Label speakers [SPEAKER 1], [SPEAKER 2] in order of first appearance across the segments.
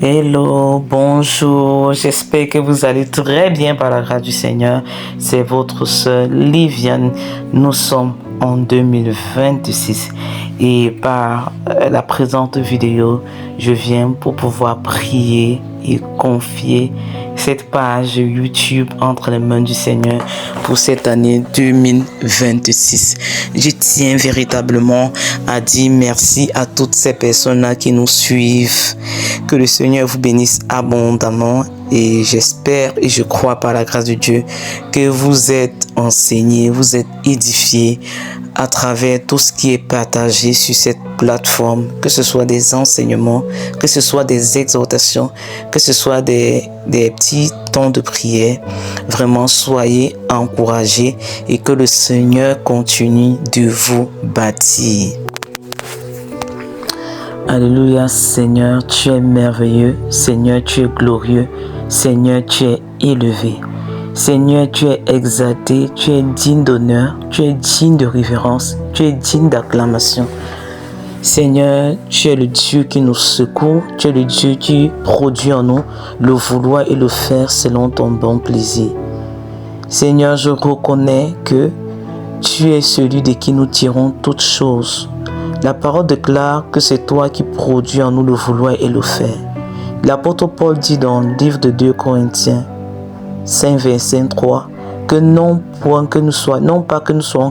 [SPEAKER 1] Hello, bonjour, j'espère que vous allez très bien par la grâce du Seigneur. C'est votre sœur Liviane. Nous sommes en 2026 et par la présente vidéo, je viens pour pouvoir prier et confier cette page YouTube entre les mains du Seigneur pour cette année 2026. Je tiens véritablement à dire merci à toutes ces personnes-là qui nous suivent. Que le Seigneur vous bénisse abondamment et j'espère et je crois par la grâce de Dieu que vous êtes enseignés, vous êtes édifiés à travers tout ce qui est partagé sur cette plateforme, que ce soit des enseignements, que ce soit des exhortations, que ce soit des petits temps de prière. Vraiment, soyez encouragés et que le Seigneur continue de vous bâtir. Alléluia, Seigneur, tu es merveilleux. Seigneur, tu es glorieux. Seigneur, tu es élevé. Seigneur, tu es exalté, tu es digne d'honneur, tu es digne de révérence, tu es digne d'acclamation. Seigneur, tu es le Dieu qui nous secourt, tu es le Dieu qui produit en nous le vouloir et le faire selon ton bon plaisir. Seigneur, je reconnais que tu es celui de qui nous tirons toutes choses. La parole déclare que c'est toi qui produis en nous le vouloir et le faire. L'apôtre Paul dit dans le livre de 2 Corinthiens 5, verset 3, que non pas que nous soyons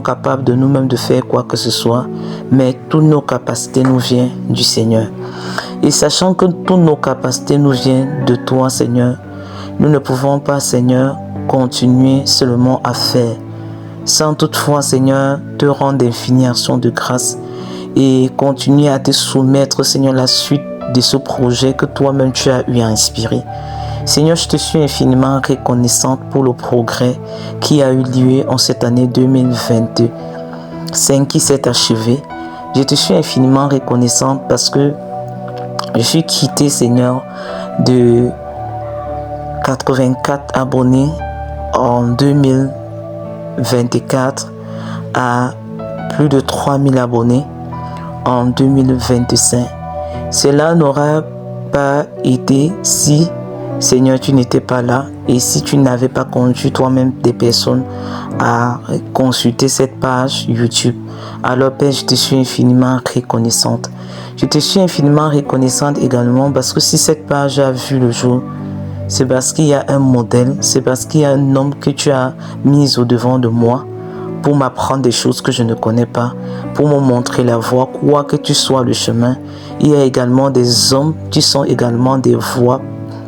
[SPEAKER 1] capables de nous-mêmes de faire quoi que ce soit, mais toutes nos capacités nous viennent du Seigneur. Et sachant que toutes nos capacités nous viennent de toi, Seigneur, nous ne pouvons pas, Seigneur, continuer seulement à faire, sans toutefois, Seigneur, te rendre d'infinies actions de grâce et continuer à te soumettre, Seigneur, la suite de ce projet que toi-même tu as eu à inspirer. Seigneur, je te suis infiniment reconnaissante pour le progrès qui a eu lieu en cette année 2025 qui s'est achevée. Je te suis infiniment reconnaissante parce que je suis quitté, Seigneur, de 84 abonnés en 2024 à plus de 3000 abonnés en 2025. Cela n'aura pas été si, Seigneur, tu n'étais pas là et si tu n'avais pas conduit toi-même des personnes à consulter cette page YouTube. Alors, Père, je te suis infiniment reconnaissante. Je te suis infiniment reconnaissante également parce que si cette page a vu le jour, c'est parce qu'il y a un modèle, c'est parce qu'il y a un homme que tu as mis au devant de moi pour m'apprendre des choses que je ne connais pas, pour me montrer la voie, quoi que tu sois le chemin. Il y a également des hommes qui sont également des voies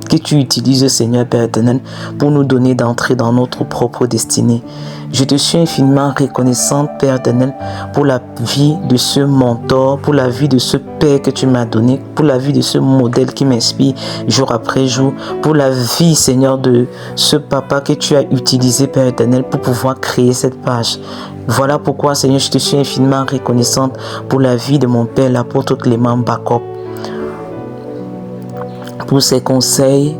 [SPEAKER 1] que tu utilises, Seigneur Père éternel, pour nous donner d'entrer dans notre propre destinée. Je te suis infiniment reconnaissante, Père éternel, pour la vie de ce mentor, pour la vie de ce Père que tu m'as donné, pour la vie de ce modèle qui m'inspire jour après jour, pour la vie, Seigneur, de ce papa que tu as utilisé, Père éternel, pour pouvoir créer cette page. Voilà pourquoi, Seigneur, je te suis infiniment reconnaissante pour la vie de mon Père, l'apôtre Clément Bacop, pour ses conseils,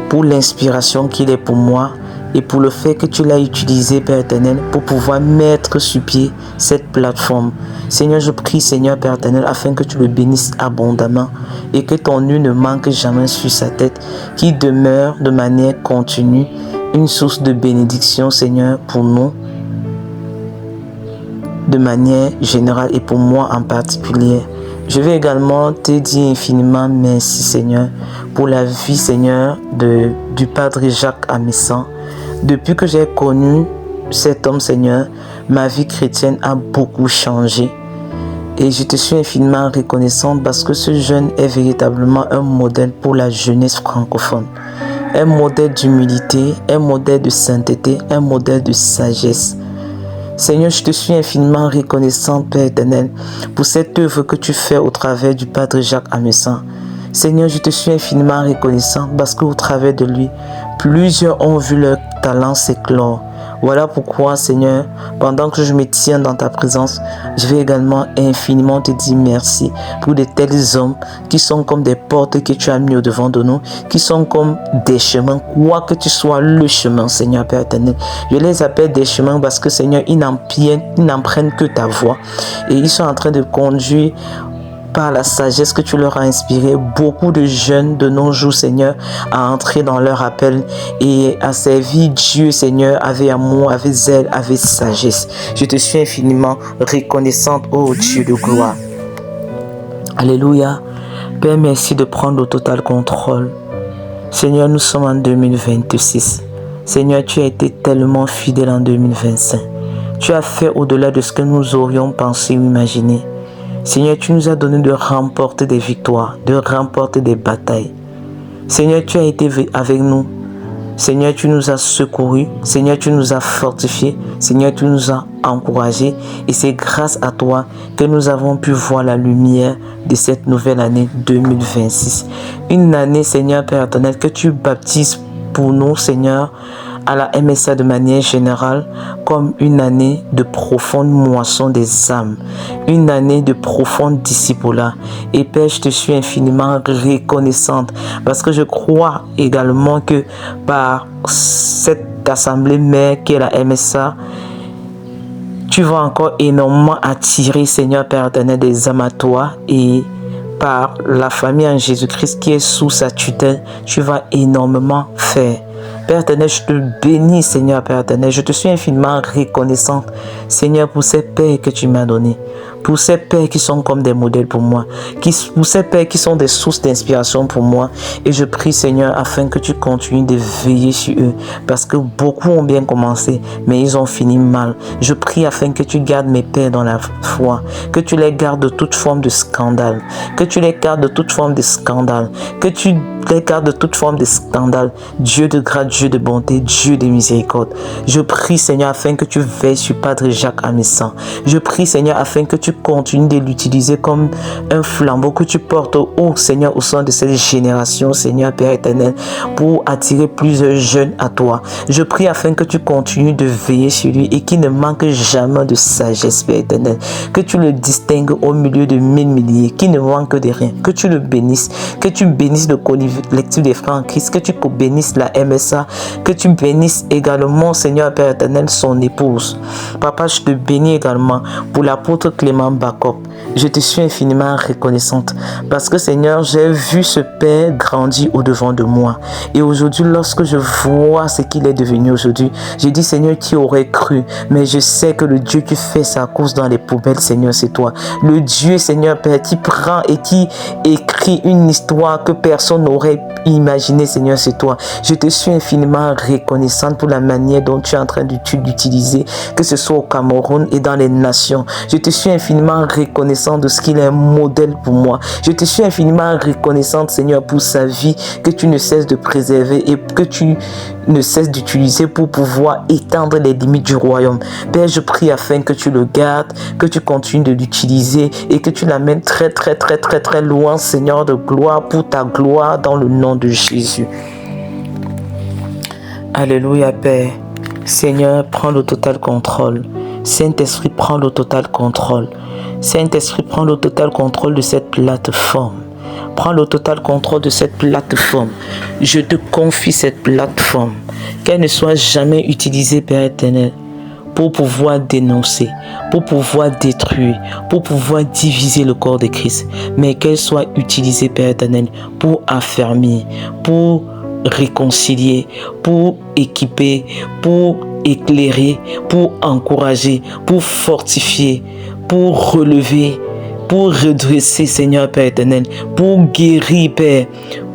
[SPEAKER 1] pour l'inspiration qu'il est pour moi et pour le fait que tu l'as utilisé, Père éternel, pour pouvoir mettre sur pied cette plateforme. Seigneur, je prie, Seigneur Père éternel, afin que tu le bénisses abondamment et que ton nu ne manque jamais sur sa tête, qu'il demeure de manière continue une source de bénédiction, Seigneur, pour nous, de manière générale et pour moi en particulier. Je vais également te dire infiniment merci, Seigneur, pour la vie, Seigneur, du Padre Jacques Amissant. Depuis que j'ai connu cet homme, Seigneur, ma vie chrétienne a beaucoup changé. Et je te suis infiniment reconnaissante parce que ce jeune est véritablement un modèle pour la jeunesse francophone. Un modèle d'humilité, un modèle de sainteté, un modèle de sagesse. Seigneur, je te suis infiniment reconnaissante, Père éternel, pour cette œuvre que tu fais au travers du Padre Jacques Amissant. Seigneur, je te suis infiniment reconnaissante parce qu'au travers de lui, plusieurs ont vu leur talent s'éclore. Voilà pourquoi, Seigneur, pendant que je me tiens dans ta présence, je vais également infiniment te dire merci pour de tels hommes qui sont comme des portes que tu as mis au devant de nous, qui sont comme des chemins, quoi que tu sois le chemin, Seigneur Père éternel. Je les appelle des chemins parce que, Seigneur, ils n'empruntent que ta voie et ils sont en train de conduire par la sagesse que tu leur as inspirée, beaucoup de jeunes de nos jours, Seigneur, à entrer dans leur appel et à servir Dieu, Seigneur, avec amour, avec zèle, avec sagesse. Je te suis infiniment reconnaissante, ô Dieu de gloire. Alléluia. Père, merci de prendre le total contrôle. Seigneur, nous sommes en 2026. Seigneur, tu as été tellement fidèle en 2025. Tu as fait au-delà de ce que nous aurions pensé ou imaginé. Seigneur, tu nous as donné de remporter des victoires, de remporter des batailles. Seigneur, tu as été avec nous. Seigneur, tu nous as secourus. Seigneur, tu nous as fortifiés. Seigneur, tu nous as encouragés. Et c'est grâce à toi que nous avons pu voir la lumière de cette nouvelle année 2026. Une année, Seigneur Père éternel, que tu baptises pour nous, Seigneur, à la MSA de manière générale, comme une année de profonde moisson des âmes, une année de profonde discipulat. Et Père, je te suis infiniment reconnaissante parce que je crois également que par cette assemblée mère qui est la MSA, tu vas encore énormément attirer, Seigneur Père éternel, des âmes à toi, et par la famille en Jésus-Christ qui est sous sa tutelle, tu vas énormément faire. Père éternel, je te bénis, Seigneur Père éternel. Je te suis infiniment reconnaissante, Seigneur, pour ces pères que tu m'as donnés, pour ces pères qui sont comme des modèles pour moi, pour ces pères qui sont des sources d'inspiration pour moi. Et je prie, Seigneur, afin que tu continues de veiller sur eux, parce que beaucoup ont bien commencé, mais ils ont fini mal. Je prie afin que tu gardes mes pères dans la foi, que tu les gardes de toute forme de scandale, que tu les gardes de toute forme de scandale, que tu les gardes de toute forme de scandale. Dieu de grâce, Dieu de bonté, Dieu de miséricorde. Je prie, Seigneur, afin que tu veilles sur Padre Jacques Amessant. Je prie, Seigneur, afin que tu continues de l'utiliser comme un flambeau que tu portes, oh Seigneur, au sein de cette génération, Seigneur Père éternel, pour attirer plusieurs jeunes à toi. Je prie afin que tu continues de veiller sur lui et qu'il ne manque jamais de sagesse, Père éternel. Que tu le distingues au milieu de mille milliers, qu'il ne manque de rien. Que tu le bénisses, que tu bénisses le collectif des frères en Christ, que tu bénisses la MSA, que tu bénisses également, Seigneur Père éternel, son épouse. Papa, je te bénis également pour l'apôtre Clément Bacop. Je te suis infiniment reconnaissante parce que, Seigneur, j'ai vu ce Père grandir au-devant de moi. Et aujourd'hui, lorsque je vois ce qu'il est devenu aujourd'hui, je dis, Seigneur, qui aurait cru? Mais je sais que le Dieu qui fait sa course dans les poubelles, Seigneur, c'est toi. Le Dieu, Seigneur Père, qui prend et qui écrit une histoire que personne n'aurait imaginé, Seigneur, c'est toi. Je te suis infiniment reconnaissante pour la manière dont tu es en train d'utiliser, que ce soit au Cameroun et dans les nations. Je te suis infiniment reconnaissante de ce qu'il est un modèle pour moi. Je te suis infiniment reconnaissante, Seigneur, pour sa vie que tu ne cesses de préserver et que tu ne cesses d'utiliser pour pouvoir étendre les limites du royaume. Père, je prie afin que tu le gardes, que tu continues de l'utiliser et que tu l'amènes très loin, Seigneur de gloire, pour ta gloire, dans le nom de Jésus. Alléluia, Père. Seigneur, prends le total contrôle. Saint-Esprit, prends le total contrôle. Saint-Esprit, prends le total contrôle de cette plateforme. Prends le total contrôle de cette plateforme. Je te confie cette plateforme. Qu'elle ne soit jamais utilisée, Père éternel, pour pouvoir dénoncer, pour pouvoir détruire, pour pouvoir diviser le corps de Christ. Mais qu'elle soit utilisée, Père éternel, pour affermir, pour réconcilier, pour équiper, pour éclairer, pour encourager, pour fortifier, pour relever, pour redresser, Seigneur Père éternel, pour guérir, Père,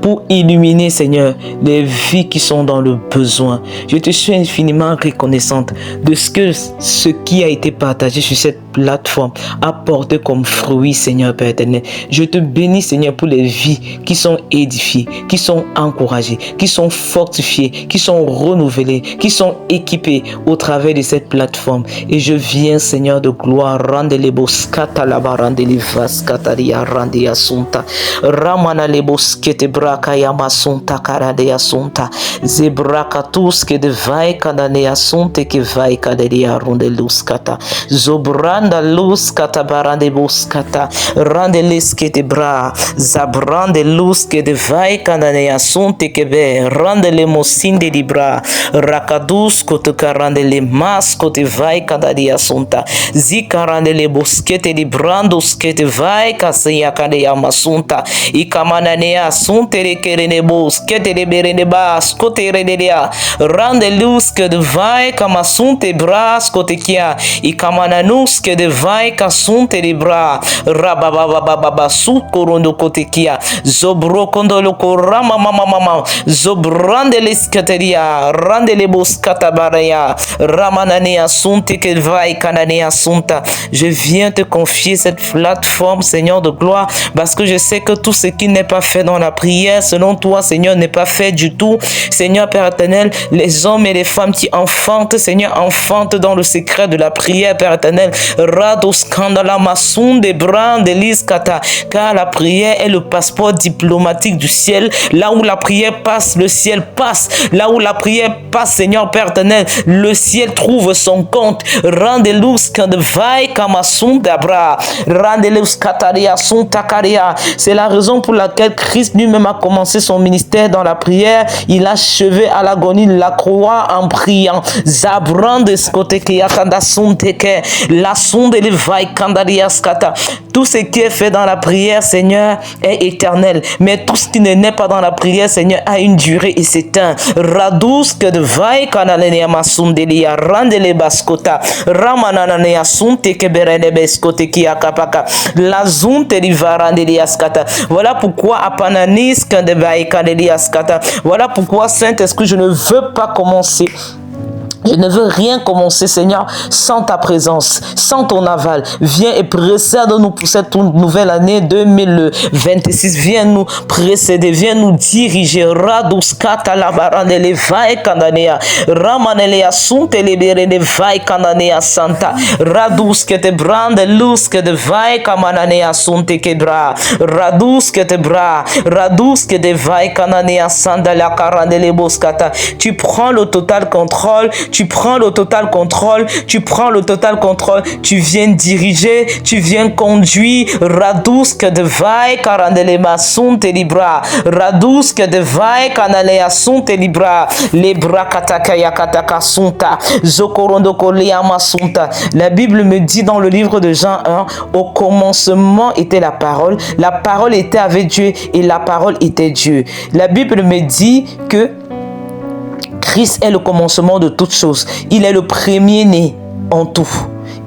[SPEAKER 1] pour illuminer, Seigneur, les vies qui sont dans le besoin. Je te suis infiniment reconnaissante de ce qui a été partagé sur cette plateforme a porté comme fruit, Seigneur Père éternel. Je te bénis, Seigneur, pour les vies qui sont édifiées, qui sont encouragées, qui sont fortifiées, qui sont renouvelées, qui sont équipées au travers de cette plateforme. Et je viens, Seigneur de gloire, rendre les boskata là-bas, rendre les vaskataria, rendre yasunta, ramana les boskete bra, Zebraka masunta karade asunta. Zebraka tuske de vai kadane asunte ke vai kaderia runde luskata. Zobranda luskata barande buskata. Rande liske de bra. Zabrande luske de vai kadane asunte ke be. Rande le mosinde di bra. Rakadusko te karande le masko te vai kadadi asunta. Zikarande le boskete di brandoske te vai kasaya kade amasunta. Ikamanane asunte de kerene boskete de berene bas kote redea. Rande luske de vai kamasunte bras kote kia. Ikamananuske de vai kasunte de bra. Rabababababa sukorondo kote kia. Zobro kondolo korama mama mama. Zobrande lesketeria. Rande le boskata baraya. Ramanane asunte ke vai kanane asunta. Je viens te confier cette plateforme, Seigneur de gloire, parce que je sais que tout ce qui n'est pas fait dans la prière, selon toi, Seigneur, n'est pas fait du tout. Seigneur Père éternel, les hommes et les femmes qui enfantent, Seigneur, enfantent dans le secret de la prière, Père éternel. Rados kandala masunde brande liskata. Car la prière est le passeport diplomatique du ciel. Là où la prière passe, le ciel passe. Là où la prière passe, Seigneur Père éternel, le ciel trouve son compte. Randelus quand vai kamasunda bra. Randelus kataria sun takaria. C'est la raison pour laquelle Christ lui-même a commencé son ministère dans la prière. Il a achevé à l'agonie la croix en priant. Zabrande skotekia kanda sunteke. La sunde le vai kandaria skata. Tout ce qui est fait dans la prière, Seigneur, est éternel. Mais tout ce qui ne naît pas dans la prière, Seigneur, a une durée et s'éteint. Radus que de vai kanalenia masundelia randele baskota. Ramananania sunte que berene beskote ki akapaka. La zunte di varandelia skata. Voilà pourquoi apananis que de vai kandelia skata. Voilà pourquoi, Saint-Esprit, je ne veux pas commencer. Je ne veux rien commencer, Seigneur, sans ta présence, sans ton aval. Viens et précède-nous pour cette nouvelle année 2026. Viens nous précéder, viens nous diriger. Radus kata la barandele vai kandanea. Ramanelea sunte liberene vai kandanea santa. Radus que te brande luz que de vai kamananea sunte quebra. Radus que te bra. Radus que de vai kandanea santa la karandele boskata. Tu prends le total contrôle. Tu prends le total contrôle, tu prends le total contrôle, tu viens diriger, tu viens conduire. Raduske de vai karandele masunte libra. Raduske de vai kanalea sunte libra. Lebra kataka yakataka sunta. Zokorondo kolea masunta. La Bible me dit dans le livre de Jean 1, au commencement était la parole était avec Dieu et la parole était Dieu. La Bible me dit que Christ est le commencement de toutes choses. Il est le premier-né en tout.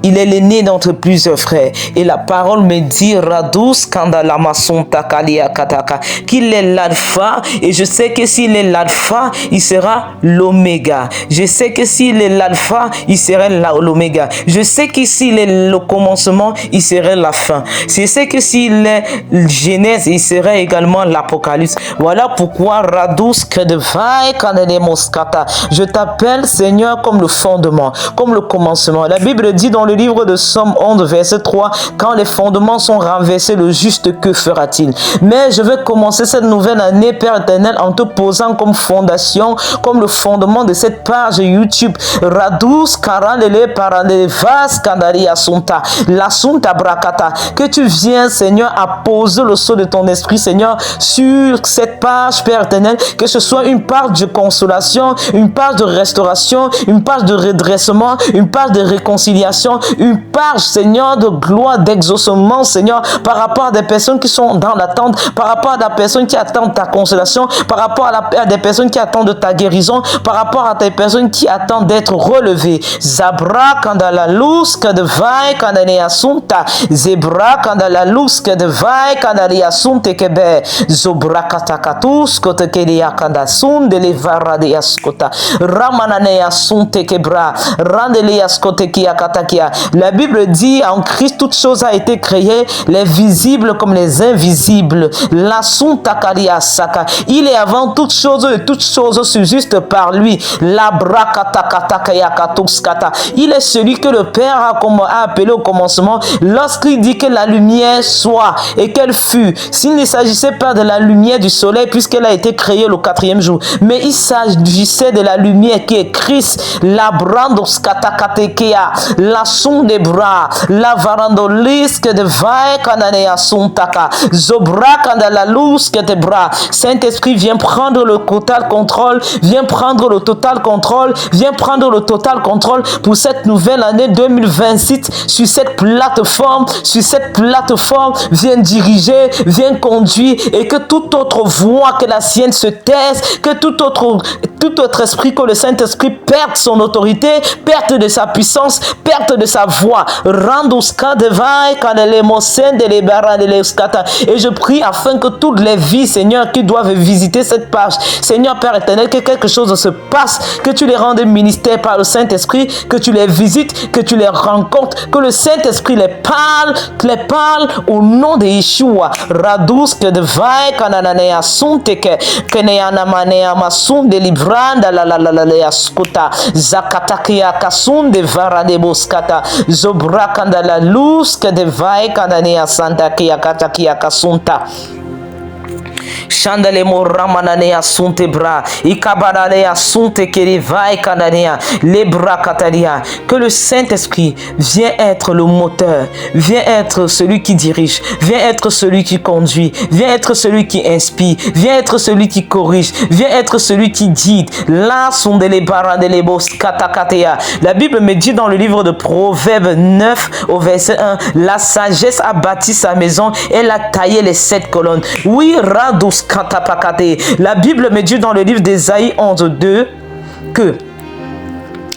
[SPEAKER 1] Il est l'aîné d'entre plusieurs frères. Et la parole me dit, Radus kandalama sunta kalia kataka, qu'il est l'alpha. Et je sais que s'il est l'alpha, il sera l'oméga. Je sais que s'il est l'alpha, il sera l'oméga. Je sais que s'il est le commencement, il serait la fin. Je sais que s'il est Genèse, il serait également l'Apocalypse. Voilà pourquoi Radus kedevai kandemoskata. Je t'appelle, Seigneur, comme le fondement, comme le commencement. La Bible dit dans le livre de Somme 11, verset 3, quand les fondements sont renversés, le juste que fera-t-il? Mais je vais commencer cette nouvelle année, Père éternel, en te posant comme fondation, comme le fondement de cette page YouTube. Radus karandele parandele vas kandaria sunta, la sunta brakata. Que tu viens, Seigneur, à poser le sceau de ton esprit, Seigneur, sur cette page, Père éternel, que ce soit une page de consolation, une page de restauration, une page de redressement, une page de réconciliation, une page, Seigneur, de gloire, d'exaucement, Seigneur, par rapport à des personnes qui sont dans l'attente, par rapport à des personnes qui attendent ta consolation, par rapport à des personnes qui attendent ta guérison, par rapport à des personnes qui attendent d'être relevées. Zabra kandala luz kadevai kandane asunta, zebra kandala luz kadevai kandali asunte kebe, zobra katakatus kotekelia kandasun de levara de askota, ramanane asunte kebra, randeli askote kia katakia. La Bible dit, en Christ, toute chose a été créée, les visibles comme les invisibles. La Suntakaria Saka. Il est avant toute chose et toute chose subsiste par lui. La Brakatakatakayakuskata. Il est celui que le Père a appelé au commencement lorsqu'il dit que la lumière soit et qu'elle fut. S'il ne s'agissait pas de la lumière du soleil puisqu'elle a été créée le 4e jour, mais il s'agissait de la lumière qui est Christ. La Brandoskatakatekea, la son des bras, la varandolisque de vae kananea suntaka, zobra kandala lusque de bras. Saint-Esprit, viens prendre le total contrôle, viens prendre le total contrôle, viens prendre le total contrôle pour cette nouvelle année 2026 sur cette plateforme, viens diriger, viens conduire et que toute autre voix que la sienne se taise, que tout autre esprit que le Saint-Esprit perde son autorité, perte de sa puissance, perte de sa voix. Et je prie afin que toutes les vies, Seigneur, qui doivent visiter cette page, Seigneur Père éternel, que quelque chose se passe, que tu les rendes ministère par le Saint-Esprit, que tu les visites, que tu les rencontres, que le Saint-Esprit les parle au nom de Yeshua. Raduske de vai kanananea sunteke keneana manea masun de libranda la skuta zakatakia kasun de vara de boskata zobrakanda la luz que de vai kananea santa kia katakia kasunta. Chandale moramananea sunte bra, ikabananea sunte kerivai kananea, les bras katalia. Que le Saint-Esprit vient être le moteur, vient être celui qui dirige, vient être celui qui conduit, vient être celui qui inspire, vient être celui qui corrige, vient être celui qui guide. Là sont les baradelebos katakatea. La Bible me dit dans le livre de Proverbes 9 au verset 1, la sagesse a bâti sa maison, elle a taillé les 7 colonnes. Oui, la Bible me dit dans le livre d'Ésaïe 11:2 que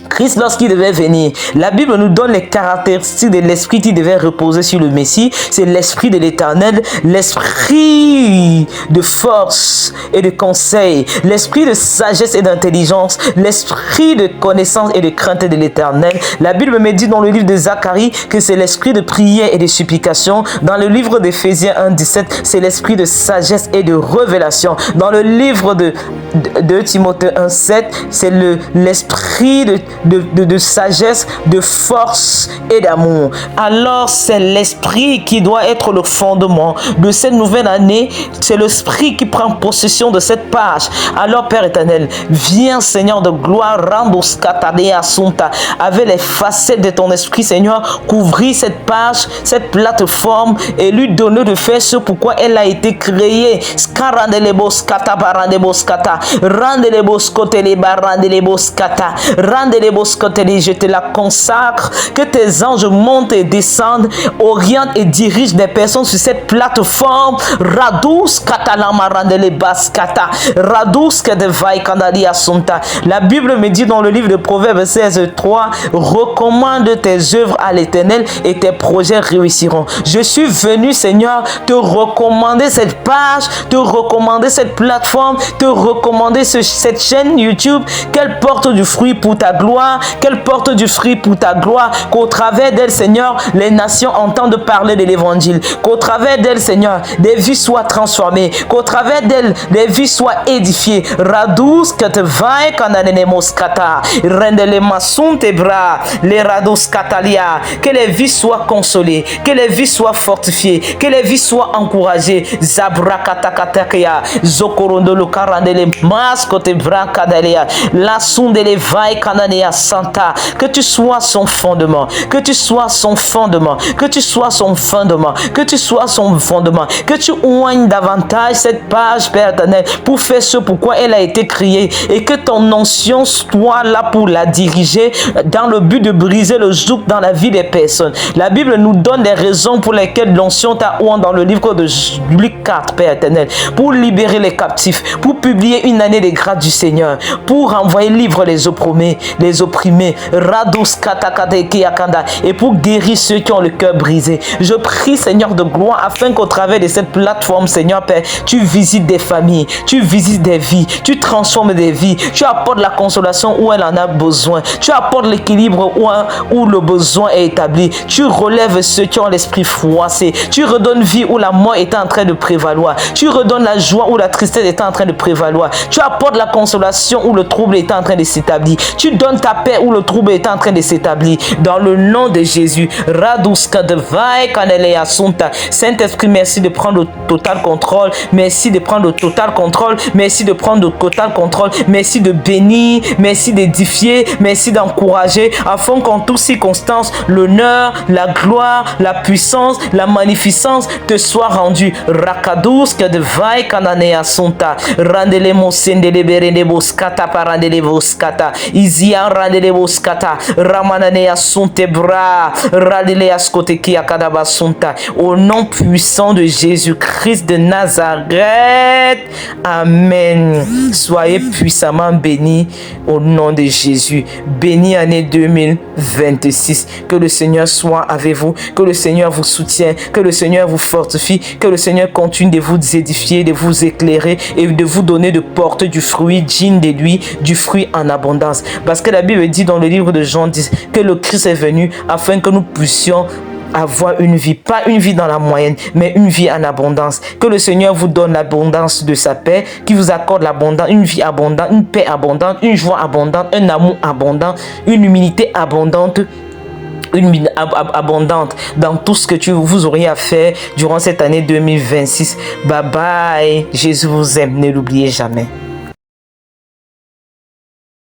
[SPEAKER 1] Christ, lorsqu'il devait venir, la Bible nous donne les caractéristiques de l'esprit qui devait reposer sur le Messie. C'est l'esprit de l'Éternel, l'esprit de force et de conseil, l'esprit de sagesse et d'intelligence, l'esprit de connaissance et de crainte de l'Éternel. La Bible me dit dans le livre de Zacharie que c'est l'esprit de prière et de supplication. Dans le livre d'Éphésiens 1:17, c'est l'esprit de sagesse et de révélation. Dans le livre de Timothée 1:7, c'est l'esprit de sagesse, de force et d'amour. Alors c'est l'esprit qui doit être le fondement de cette nouvelle année. C'est l'esprit qui prend possession de cette page. Alors Père éternel, viens Seigneur de gloire, avec les facettes de ton esprit Seigneur, couvrir cette page, cette plateforme et lui donner de faire ce pourquoi elle a été créée. Je te la consacre, que tes anges montent et descendent, orientent et dirigent des personnes sur cette plateforme. Radous katalamarandele baskata, radous que de vaikandali asunta. La Bible me dit dans le livre de Proverbes 16:3, recommande tes œuvres à l'Éternel et tes projets réussiront. Je suis venu, Seigneur, te recommander cette page, te recommander cette plateforme, te recommander cette chaîne YouTube, qu'elle porte du fruit pour ta gloire, qu'elle porte du fruit pour ta gloire, qu'au travers d'elle, Seigneur, les nations entendent parler de l'évangile, qu'au travers d'elle, Seigneur, des vies soient transformées, qu'au travers d'elle, des vies soient édifiées. Radous que te vaille kananene moskata, rendele masun tes bras, les radous katalia, que les vies soient consolées, que les vies soient fortifiées, que les vies soient encouragées. Zabra katakatakia, zokorondo le karandele masko te bras kadalia, la sundele vaille kananea santa, que tu sois son fondement, que tu sois son fondement, que tu sois son fondement, que tu sois son fondement, que tu oignes davantage cette page, Père éternel, pour faire ce pourquoi elle a été créée et que ton onction soit là pour la diriger dans le but de briser le joug dans la vie des personnes. La Bible nous donne des raisons pour lesquelles l'onction t'a oint dans le livre de Luc 4, Père éternel, pour libérer les captifs, pour publier une année des grâces du Seigneur, pour envoyer livre les opprimés, les opprimés, et pour guérir ceux qui ont le cœur brisé. Je prie, Seigneur de gloire, afin qu'au travers de cette plateforme, Seigneur Père, tu visites des familles, tu visites des vies, tu transformes des vies, tu apportes la consolation où elle en a besoin, tu apportes l'équilibre où le besoin est établi, tu relèves ceux qui ont l'esprit froissé, tu redonnes vie où la mort était en train de prévaloir, tu redonnes la joie où la tristesse était en train de prévaloir, tu apportes la consolation où le trouble était en train de s'établir, tu donnes ta paix où le trouble était en train de s'établir, dans le nom de Jésus. Saint-Esprit, merci de prendre le total contrôle, merci de prendre le total contrôle, merci de prendre le total contrôle, merci de bénir, merci d'édifier, merci d'encourager, afin qu'en toutes circonstances, l'honneur, la gloire, la puissance, la magnificence te soient rendus. Rakadous que de vai kananea sunta, randele mosendele berende boskata parandele boskata, izia randele boskata, ramananea sunte bra, randele askote ki akadaba sunta. Au nom puissant de Jésus-Christ de Nazareth. Amen. Soyez puissamment bénis au nom de Jésus. Béni année 2026. Que le Seigneur soit avec vous, que le Seigneur vous soutienne, que le Seigneur vous fortifie, que le Seigneur continue de vous édifier, de vous éclairer et de vous donner de porter du fruit digne de lui, du fruit en abondance. Parce que la Bible dit dans le livre de Jean 10 que le Christ est venu afin que nous puissions avoir une vie, pas une vie dans la moyenne, mais une vie en abondance. Que le Seigneur vous donne l'abondance de sa paix, qui vous accorde l'abondance, une vie abondante, une paix abondante, une joie abondante, un amour abondant, une humilité abondante, une abondante dans tout ce que vous auriez à faire durant cette année 2026. Bye bye. Jésus vous aime, ne l'oubliez jamais.